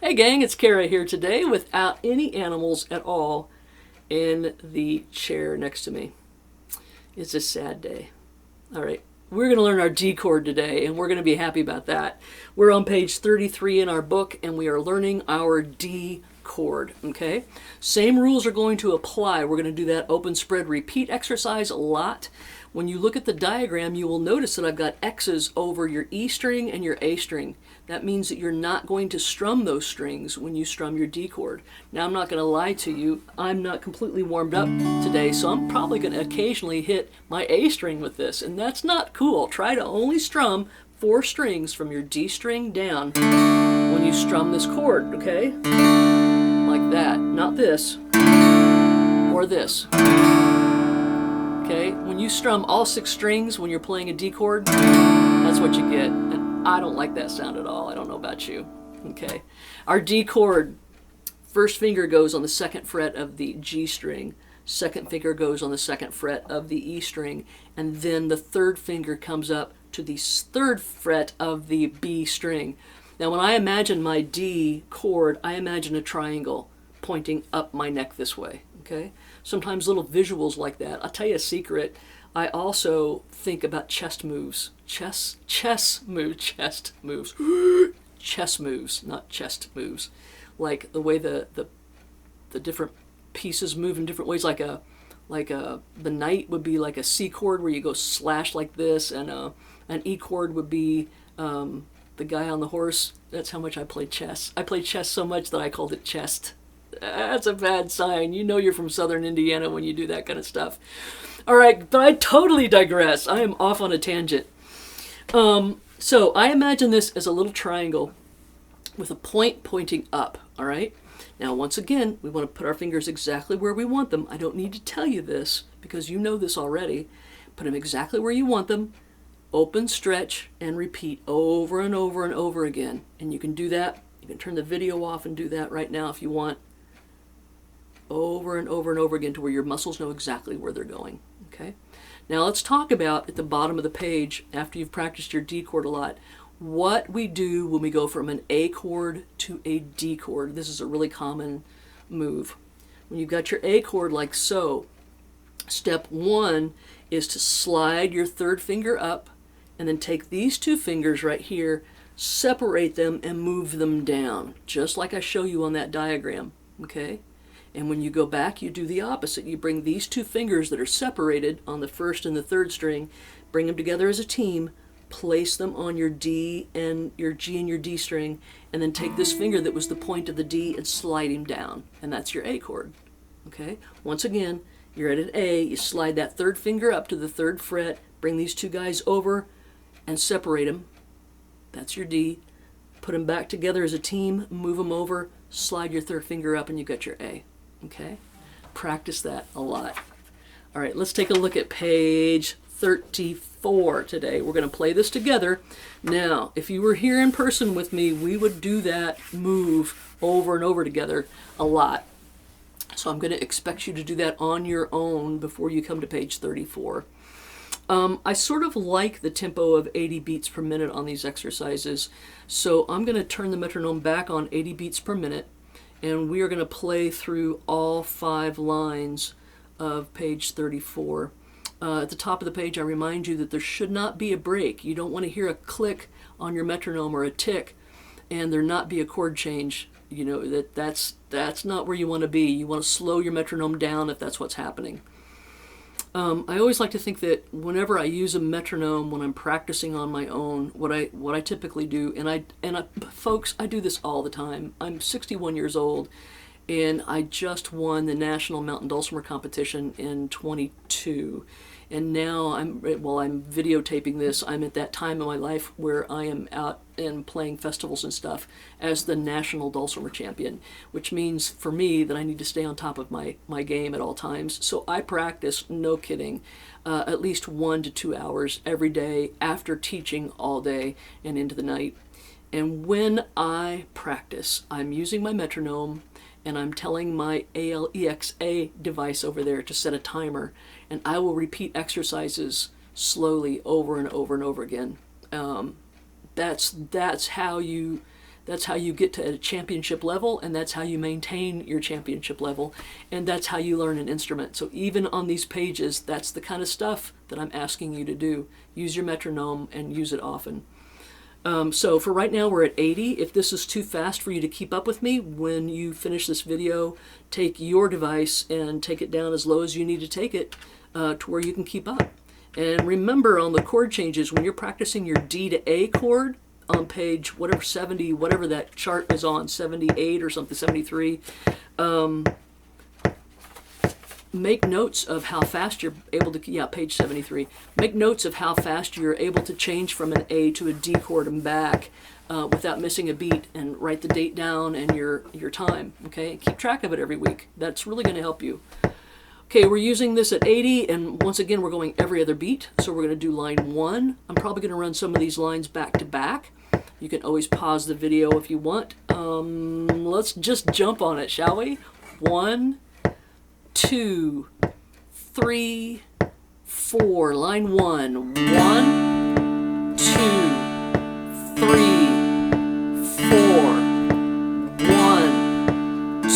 Hey gang, it's Kara here today without any animals at all in the chair next to me. It's a sad day. All right, we're going to learn our D chord today, and we're going to be happy about that. We're on page 33 in our book, and we are learning our D chord, okay? Same rules are going to apply. We're going to do that open, spread, repeat exercise a lot. When you look at the diagram, you will notice that I've got X's over your E string and your A string. That means that you're not going to strum those strings when you strum your D chord. Now, I'm not going to lie to you. I'm not completely warmed up today, so I'm probably going to occasionally hit my A string with this, and that's not cool. Try to only strum 4 strings from your D string down when you strum this chord, okay? Like that. Not this or this. Okay, when you strum all 6 strings when you're playing a D chord, that's what you get. And I don't like that sound at all. I don't know about you. Okay, our D chord, first finger goes on the 2nd fret of the G string, second finger goes on the 2nd fret of the E string, and then the 3rd finger comes up to the 3rd fret of the B string. Now, when I imagine my D chord, I imagine a triangle pointing up my neck this way. Okay, sometimes little visuals like that. I'll tell you a secret. I also think about chest moves. Chest moves, not chest moves. Like the way the different pieces move in different ways. Like the knight would be like a C chord where you go slash like this, and an E chord would be the guy on the horse. That's how much I play chess. I played chess so much that I called it chest. That's a bad sign. You know you're from southern Indiana when you do that kind of stuff. All right, but I totally digress. I am off on a tangent. So I imagine this as a little triangle with a point pointing up, all right? Now, once again, we want to put our fingers exactly where we want them. I don't need to tell you this because you know this already. Put them exactly where you want them. Open, stretch, and repeat over and over and over again. And you can do that. You can turn the video off and do that right now if you want. Over and over and over again to where your muscles know exactly where they're going. Okay. Now let's talk about at the bottom of the page, after you've practiced your D chord a lot, what we do when we go from an A chord to a D chord. This is a really common move. When you've got your A chord like so, step 1 is to slide your 3rd finger up and then take these 2 fingers right here, separate them and move them down, just like I show you on that diagram. Okay. And when you go back, you do the opposite. You bring these 2 fingers that are separated on the 1st and the 3rd string, bring them together as a team, place them on your D and your G and your D string, and then take this finger that was the point of the D and slide him down. And that's your A chord. Okay? Once again, you're at an A, you slide that 3rd finger up to the 3rd fret, bring these 2 guys over and separate them. That's your D. Put them back together as a team, move them over, slide your 3rd finger up, and you got your A. Okay, practice that a lot. All right, let's take a look at page 34 today. We're going to play this together. Now, if you were here in person with me, we would do that move over and over together a lot. So I'm going to expect you to do that on your own before you come to page 34. I sort of like the tempo of 80 beats per minute on these exercises, so I'm going to turn the metronome back on 80 beats per minute. And we are going to play through all 5 lines of page 34. At the top of the page, I remind you that there should not be a break. You don't want to hear a click on your metronome or a tick and there not be a chord change. You know, that's not where you want to be. You want to slow your metronome down if that's what's happening. I always like to think that whenever I use a metronome when I'm practicing on my own, what I typically do, and folks, I do this all the time. I'm 61 years old, and I just won the National Mountain Dulcimer Competition in 22. And now while I'm videotaping this, I'm at that time in my life where I am out and playing festivals and stuff as the national dulcimer champion, which means for me that I need to stay on top of my game at all times. So I practice, no kidding, at least 1 to 2 hours every day after teaching all day and into the night. And when I practice, I'm using my metronome and I'm telling my ALEXA device over there to set a timer, and I will repeat exercises slowly over and over and over again. That's how you That's how you get to a championship level, and that's how you maintain your championship level, and that's how you learn an instrument. So even on these pages, that's the kind of stuff that I'm asking you to do. Use your metronome and use it often. So for right now, we're at 80. If this is too fast for you to keep up with me, when you finish this video, take your device and take it down as low as you need to take it to where you can keep up. And remember, on the chord changes, when you're practicing your D to A chord on page whatever 70, whatever that chart is on, 78 or something, 73, make notes of how fast you're able to, yeah, page 73. Make notes of how fast you're able to change from an A to a D chord and back without missing a beat, and write the date down and your time, okay? Keep track of it every week. That's really going to help you. Okay, we're using this at 80, and once again, we're going every other beat. So we're going to do line 1. I'm probably going to run some of these lines back to back. You can always pause the video if you want. Let's just jump on it, shall we? 1, 2, 3, 4. Line 1. 1, 2, 3, 4. 1, 2.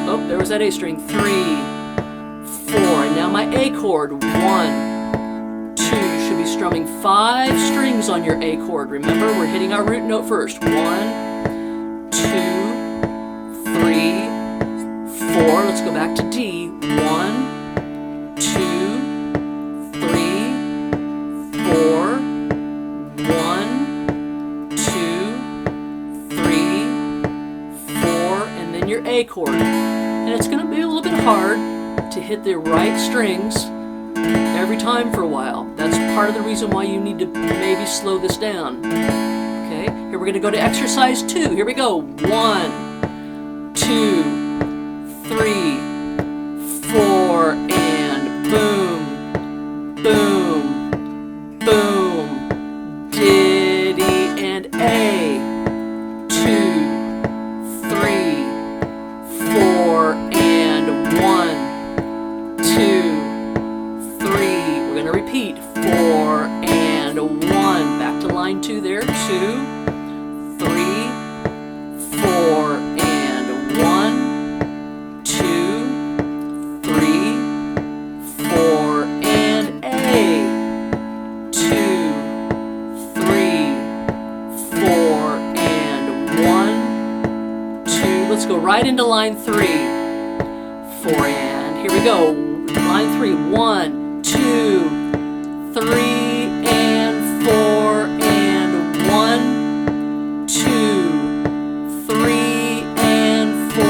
Oh, there was that A string. 3, 4. And now my A chord. 1, 2. You should be strumming 5 strings on your A chord. Remember, we're hitting our root note first. 1, 2, 3, 4. Let's go back to D. 1, 2, 3, 4. 1, 2, 3, 4. And then your A chord. And it's going to be a little bit hard to hit the right strings every time for a while. That's part of the reason why you need to maybe slow this down. Okay, here we're going to go to exercise 2. Here we go. 1, 2, 3, 4, and boom, boom, boom, diddy, and A. 2, 3, 4, and 1, 2, 3. We're going to repeat. 4 and 1. Back to line 2 there. 2, 3, 4, and 1, 2, 3, 4, and A. 2, 3, 4, and 1, 2. Let's go right into line 3. 4 and here we go. Line 3. 1, 2, 3, and 4, and 1, 2, 3, and 4,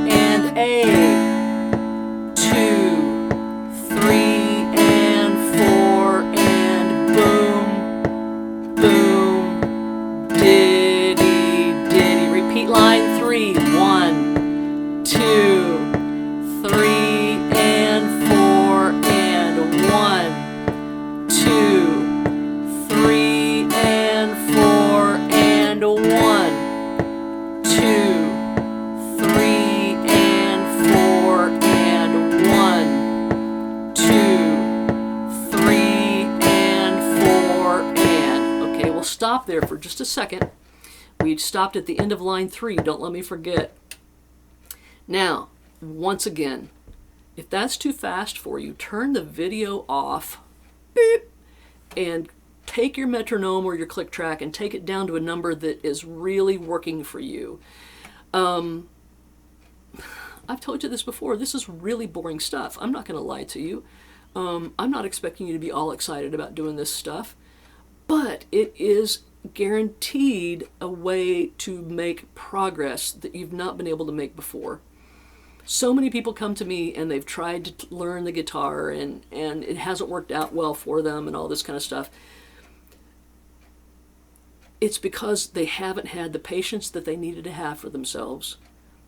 and A. 2, 3, and 4, and boom, boom, diddy, diddy. Repeat line 3. 1, 2, 3, and 4, and 1, 2, 3, and 4, and 1, 2, 3, and 4, and 1, 2, 3, and 4, and. Okay, we'll stop there for just a second. We stopped at the end of line 3. Don't let me forget. Now, once again, if that's too fast for you, turn the video off. Beep. And take your metronome or your click track and take it down to a number that is really working for you. I've told you this before. This is really boring stuff. I'm not going to lie to you. I'm not expecting you to be all excited about doing this stuff, but it is guaranteed a way to make progress that you've not been able to make before. So many people come to me and they've tried to learn the guitar and it hasn't worked out well for them and all this kind of stuff. It's because they haven't had the patience that they needed to have for themselves,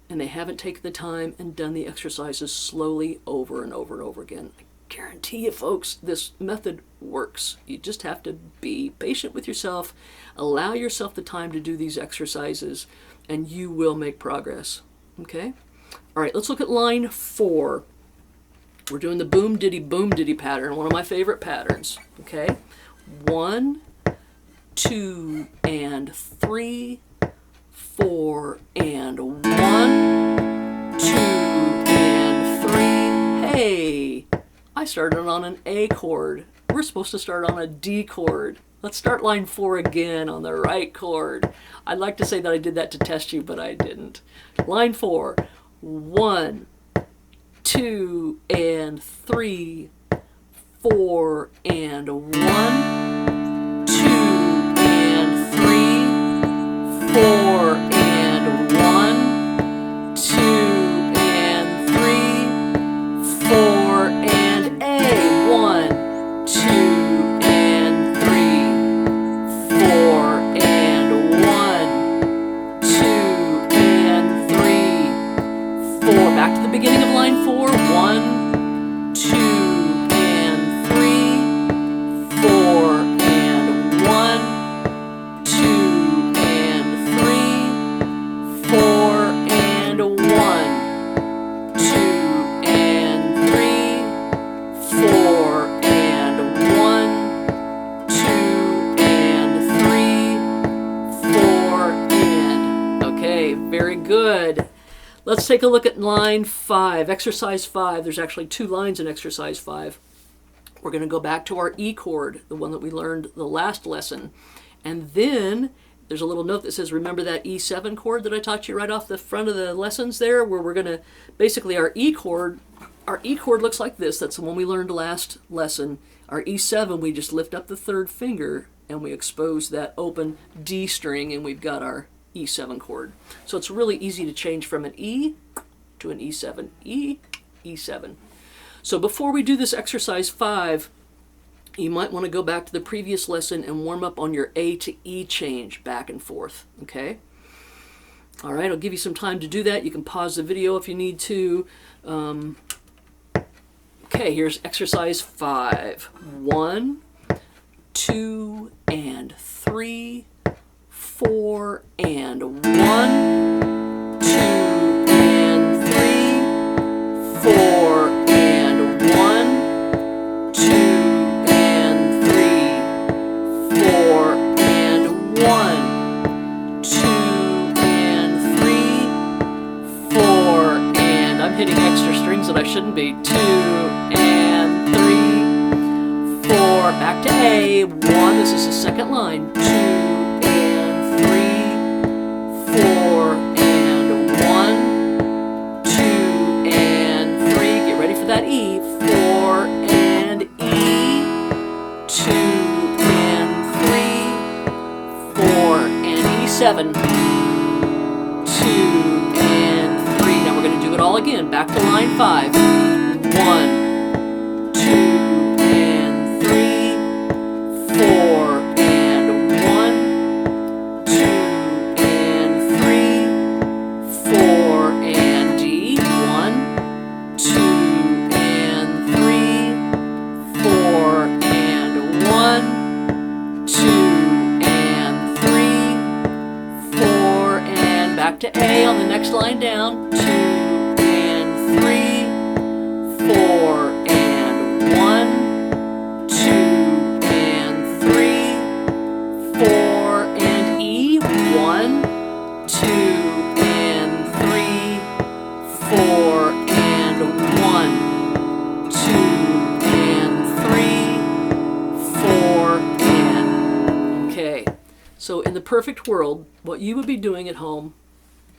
and they haven't taken the time and done the exercises slowly over and over and over again. I guarantee you, folks, this method works. You just have to be patient with yourself, allow yourself the time to do these exercises, and you will make progress. Okay? All right, let's look at line 4. We're doing the boom diddy pattern, one of my favorite patterns. Okay? 1, 2, and 3, 4, and 1, 2, and 3. Hey, I started on an A chord. We're supposed to start on a D chord. Let's start line 4 again on the right chord. I'd like to say that I did that to test you, but I didn't. Line 4, 1, 2, and 3, 4, and 1, 2, and 3, 4, and 1, 2, and 3, 4, and A. 1, 2, and 3, 4, and 1, 2, and 3, 4. Back to the beginning of line 4. 1, 2, and 3, 4, and 1, 2, and 3, 4, and 1, 2, and 3, 4, and 1, 2, and 3, 4, and. Okay, very good. Let's take a look at line 5, exercise 5. There's actually 2 lines in exercise 5. We're going to go back to our E chord, the one that we learned the last lesson. And then there's a little note that says, remember that E7 chord that I taught you right off the front of the lessons there, where we're going to, basically our E chord looks like this. That's the one we learned last lesson. Our E7, we just lift up the 3rd finger and we expose that open D string, and we've got our E7 chord. So it's really easy to change from an E to an E7. E, E7. So before we do this exercise 5, you might want to go back to the previous lesson and warm up on your A to E change back and forth, okay? All right, I'll give you some time to do that. You can pause the video if you need to. Okay, here's exercise 5. 1, 2, and 3, 4, and 1, 2, and 3, 4, and 1, 2, and 3, 4, and 1, 2, and 3, 4, and I'm hitting extra strings that I shouldn't be. 2, and 3, 4, back to A. 1, this is the second line. 2, 4, and 1, 2, and 3. Get ready for that E. 4, and E. 2, and 3, 4, and E7. 2, and 3. Now we're going to do it all again. Back to line 5. 1, 2, and 3, 4, and 1, 2, and 3, 4, and D. 1, 2, and 3, 4, and 1, 2, and 3, 4, and back to A on the next line down. 2, and 3, 4, and 1, 2, and 3, 4, and E. 1, 2, and 3, 4, and 1, 2, and 3, 4, and. Okay, so in the perfect world, what you would be doing at home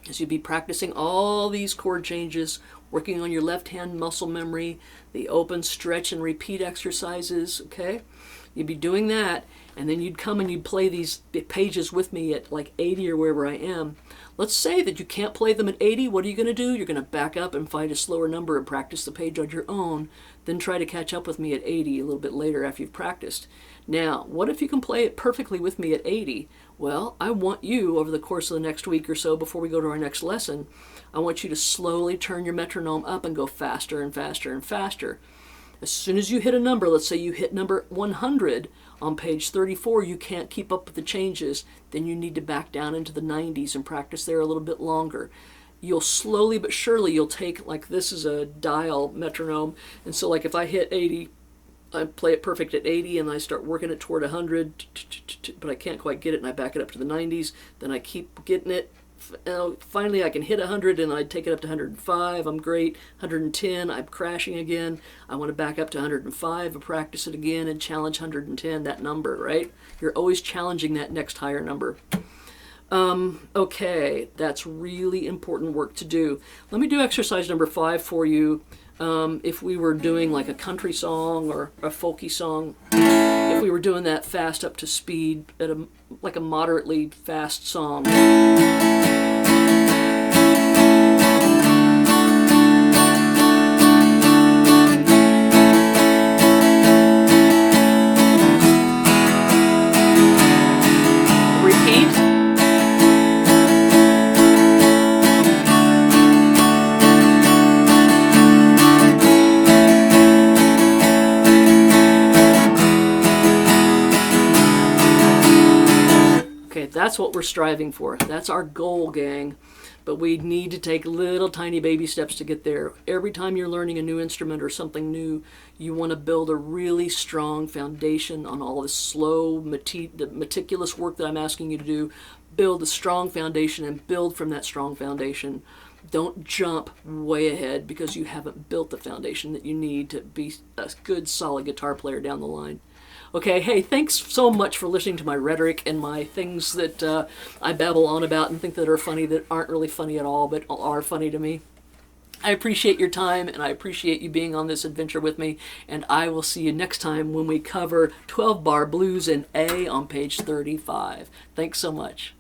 is you'd be practicing all these chord changes, working on your left hand muscle memory, the open, stretch, and repeat exercises, okay? You'd be doing that, and then you'd come and you'd play these pages with me at like 80 or wherever I am. Let's say that you can't play them at 80. What are you going to do? You're going to back up and find a slower number and practice the page on your own, then try to catch up with me at 80 a little bit later after you've practiced. Now, what if you can play it perfectly with me at 80? Well, I want you, over the course of the next week or so before we go to our next lesson, I want you to slowly turn your metronome up and go faster and faster and faster. As soon as you hit a number, let's say you hit number 100 on page 34, you can't keep up with the changes, then you need to back down into the 90s and practice there a little bit longer. You'll slowly but surely, you'll take, like this is a dial metronome, and so like if I hit 80, I play it perfect at 80 and I start working it toward 100, but I can't quite get it and I back it up to the 90s, then I keep getting it finally I can hit 100 and I'd take it up to 105. I'm great. 110, I'm crashing again. I want to back up to 105 and practice it again and challenge 110, that number, right? You're always challenging that next higher number. Okay, that's really important work to do. Let me do exercise number 5 for you. If we were doing like a country song or a folky song, if we were doing that fast up to speed at like a moderately fast song. Repeat. That's what we're striving for. That's our goal, gang. But we need to take little tiny baby steps to get there. Every time you're learning a new instrument or something new, you want to build a really strong foundation on all this slow, meticulous work that I'm asking you to do. Build a strong foundation and build from that strong foundation. Don't jump way ahead because you haven't built the foundation that you need to be a good, solid guitar player down the line. Okay, hey, thanks so much for listening to my rhetoric and my things that I babble on about and think that are funny that aren't really funny at all, but are funny to me. I appreciate your time, and I appreciate you being on this adventure with me, and I will see you next time when we cover 12-bar blues in A on page 35. Thanks so much.